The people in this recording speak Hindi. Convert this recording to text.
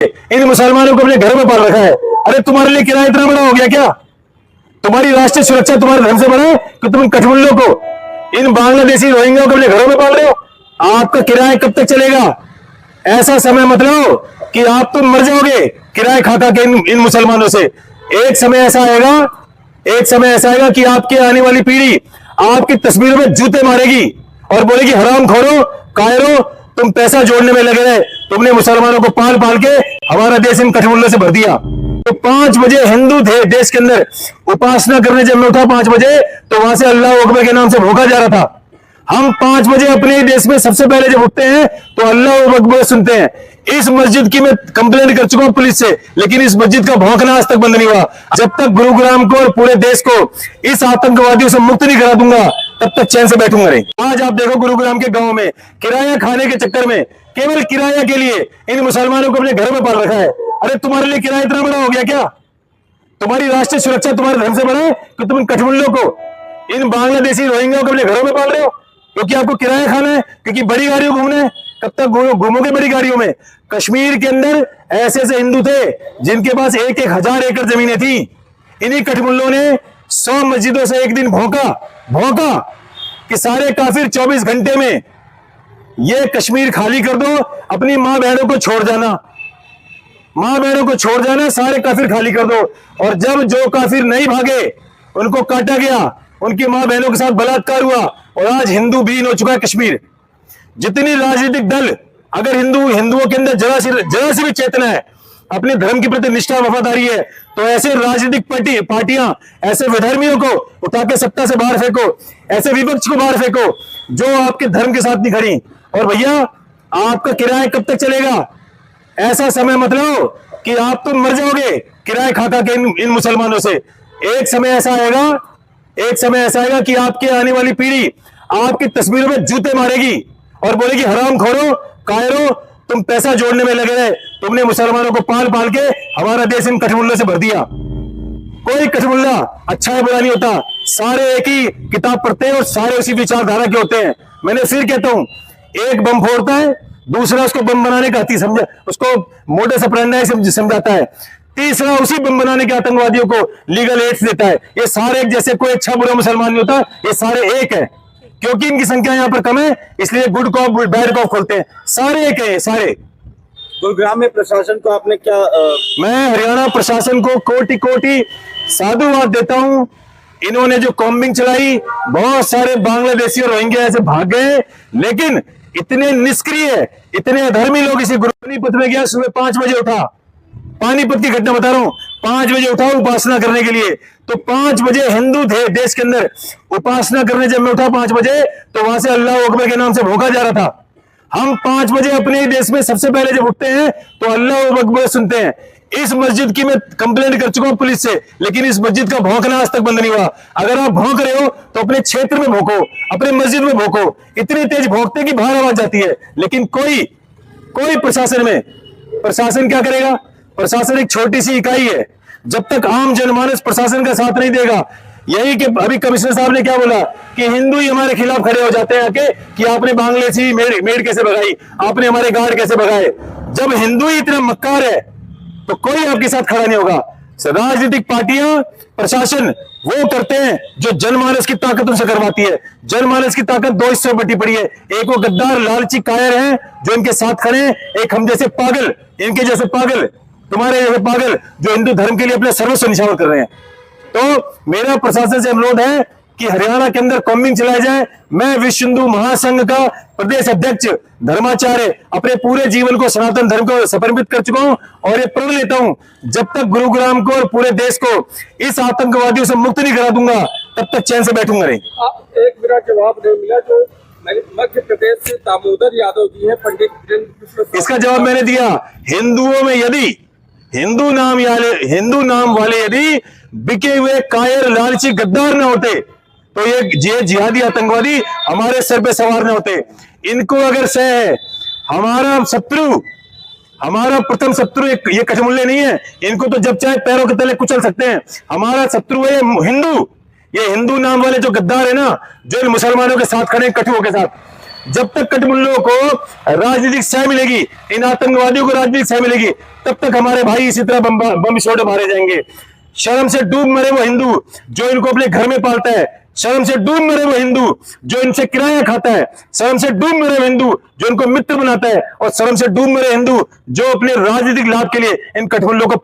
इन मुसलमानों को अपने घर में पाल रखा है। अरे तुम्हारे लिए किराया इतना बड़ा हो गया क्या? तुम्हारी राष्ट्रीय सुरक्षा तुम्हारे धर्म से बड़ा है कि तुम कठमुल्लों को, इन बांग्लादेशी रोहिंग्या को अपने घरों में पाल रहे हो? आपका किराया कब तक चलेगा? ऐसा समय मत लो कि आप तुम मर जाओगे किराया खा खा के इन मुसलमानों से। एक समय ऐसा आएगा कि आपकी आने वाली पीढ़ी आपकी तस्वीरों में जूते मारेगी और बोलेगी हराम खोरो, कायरो, तुम पैसा जोड़ने में लगे रहे, तुमने मुसलमानों को पाल पाल के हमारा देश इन कठमुल्लों से भर दिया। तो 5 बजे हिंदू थे देश के अंदर, उपासना करने जब मैं उठा 5 बजे तो वहां से अल्लाह अकबर के नाम से भोंका जा रहा था। हम 5 बजे अपने देश में सबसे पहले जब उठते हैं तो अल्लाह अकबर सुनते हैं। इस मस्जिद की मैं कंप्लेंट कर चुका हूं पुलिस से, लेकिन इस मस्जिद का भौंकना आज तक बंद नहीं हुआ। जब तक गुरुग्राम को और पूरे देश को इस आतंकवादियों से मुक्त नहीं करा दूंगा तब तक चैन से बैठूंगा नहीं। आज आप देखो गुरुग्राम के गांव में किराया खाने के चक्कर में, केवल किराया के लिए इन मुसलमानों को अपने घर में पाल रखा है। अरे तुम्हारे लिए किराया इतना बड़ा हो गया क्या? तुम्हारी राष्ट्रीय सुरक्षा तुम्हारे धर्म से बड़ा है कि तुम कठमुल्लों को, इन बांग्लादेशी रोहिंग्या को अपने घरों में पाल रहे हो? क्योंकि आपको किराया खाना है, क्योंकि बड़ी गाड़ियों घूमना है। कब तक घूमोगे बड़ी गाड़ियों में? कश्मीर के अंदर ऐसे ऐसे हिंदू थे जिनके पास 1-1 हजार एकड़ जमीनें थी। इन्हीं कठमुल्लों ने 100 मस्जिदों से एक दिन भौंका कि सारे काफिर 24 घंटे में ये कश्मीर खाली कर दो, अपनी मां बहनों को छोड़ जाना, सारे काफिर खाली कर दो। और जब जो काफिर नहीं भागे उनको काटा गया, उनकी मां बहनों के साथ बलात्कार हुआ और आज हिंदू विहीन हो चुका है कश्मीर। जितनी राजनीतिक दल, अगर हिंदुओं के अंदर जरा सी भी चेतना है, अपने धर्म के प्रति निष्ठा वफादारी है, तो ऐसे राजनीतिक पार्टियां ऐसे विधर्मियों को उठा के सत्ता से बाहर फेंको, ऐसे विपक्ष को बाहर फेंको जो आपके धर्म के साथ नहीं खड़ी। और भैया आपका किराया कब तक चलेगा? ऐसा समय मत लो कि आप तुम मर जाओगे किराया खा खा के इन मुसलमानों से। एक समय ऐसा आएगा कि आपकी आने वाली पीढ़ी आपकी तस्वीरों में जूते मारेगी और बोलेगी हराम खोरो, कायरो, तुम पैसा जोड़ने में लगे रहे, तुमने मुसलमानों को पाल पाल के हमारा देश इन कठमुल्लों से भर दिया। कोई कठमुल्ला अच्छा है बुरा नहीं होता, सारे एक ही किताब पढ़ते हैं और सारे उसी विचारधारा के होते हैं। मैंने फिर कहता हूं, एक बम फोड़ता है, दूसरा उसको बम बनाने का उसको मोडस ऑपरेंडी समझाता है, तीसरा उसी बम बनाने के आतंकवादियों को लीगल एड्स देता है। ये सारे एक जैसे, कोई अच्छा बुरा मुसलमान नहीं होता, ये सारे एक है। क्योंकि इनकी संख्या यहाँ पर कम है इसलिए गुड कॉप बैड कॉप खोलते हैं, सारे एक है सारे। गुरुग्राम में प्रशासन को आपने क्या मैं हरियाणा प्रशासन को कोटि कोटि साधुवाद देता हूं। इन्होंने जो कॉम्बिंग चलाई, बहुत सारे बांग्लादेशी और रोहिंग्या ऐसे भाग गए, लेकिन इतने निष्क्रिय, इतने अधर्मी लोग इसी पानीपत में गया। सुबह 5 बजे उठा, पानीपत की घटना बता रहा हूं, 5 बजे उठा उपासना करने के लिए। तो 5 बजे हिंदू थे देश के अंदर, उपासना करने जब मैं उठा 5 बजे तो वहां से अल्लाह अकबर के नाम से भोंका जा रहा था। हम 5 बजे अपने ही देश में सबसे पहले जब उठते हैं तो अल्लाह अकबर सुनते हैं। इस मस्जिद की मैं कंप्लेंट कर चुका हूं पुलिस से, लेकिन इस मस्जिद का भौंकना आज तक बंद नहीं हुआ। अगर आप भौंक रहे हो तो अपने क्षेत्र में भौंको, अपने मस्जिद में भौंको। इतनी तेज भौंकते कि बाहर आवाज जाती है, लेकिन कोई प्रशासन क्या करेगा? प्रशासन एक छोटी सी इकाई है। जब तक आम जनमानस प्रशासन का साथ नहीं देगा, यही कि अभी कमिश्नर साहब ने क्या बोला कि हिंदू ही हमारे खिलाफ खड़े हो जाते हैं आके कि आपने बांग्लादेशी मेड कैसे भगाई, आपने हमारे गार्ड कैसे भगाए। जब हिंदू ही इतना मक्कार है तो कोई आपके साथ खड़ा नहीं होगा। राजनीतिक पार्टियां, प्रशासन वो करते हैं जो जनमानस की ताकत उनसे करवाती है। जनमानस की ताकत 2 हिस्सों में बटी पड़ी है, एक वो गद्दार लालची कायर हैं जो इनके साथ खड़े हैं, एक हम जैसे पागल, इनके जैसे पागल, तुम्हारे जैसे पागल जो हिंदू धर्म के लिए अपने सर्वस्व निछावर कर रहे हैं। तो मेरा प्रशासन से अनुरोध है कि हरियाणा के अंदर कॉम्बिंग चलाया जाए। मैं विश्व हिंदू महासंघ का प्रदेश अध्यक्ष धर्माचार्य अपने पूरे जीवन को सनातन धर्म को समर्पित कर चुका हूं और ये प्रण लेता हूं, जब तक गुरुग्राम को और पूरे देश को इस आतंकवादियों से मुक्त नहीं करा दूंगा तब तक चैन से बैठूंगा नहीं। एक मेरा जवाब नहीं मिला जो मध्य प्रदेश से दामोदर यादव जी है, पंडित, इसका जवाब मैंने दिया। हिंदुओं में यदि हिंदू नाम वाले यदि बिके हुए कायर लालची गद्दार न होते तो ये जिहादी आतंकवादी हमारे सर पे सवार न होते। इनको अगर सह है, हमारा प्रथम शत्रु ये कठमुल्ले नहीं है, इनको तो जब चाहे पैरों के तले कुचल सकते हैं। हमारा शत्रु है हिंदू, ये हिंदू नाम वाले जो गद्दार है ना, जो इन मुसलमानों के साथ खड़े कठुओं के साथ, जब तक कठमुल्लों को राजनीतिक सह मिलेगी, इन आतंकवादियों को राजनीतिक सह मिलेगी, तब तक हमारे भाई इसी तरह बम विस्फोट मारे जाएंगे। शर्म से डूब मरे वो हिंदू जो इनको अपने घर में पालता है, शर्म से डूब मरे वो हिंदू जो इनसे किराया खाता है, शर्म से डूब मरे वो हिंदू जो इनको मित्र बनाता है, और शर्म से डूब मरे हिंदू जो अपने राजनीतिक लाभ के लिए इन कठमुल्लों को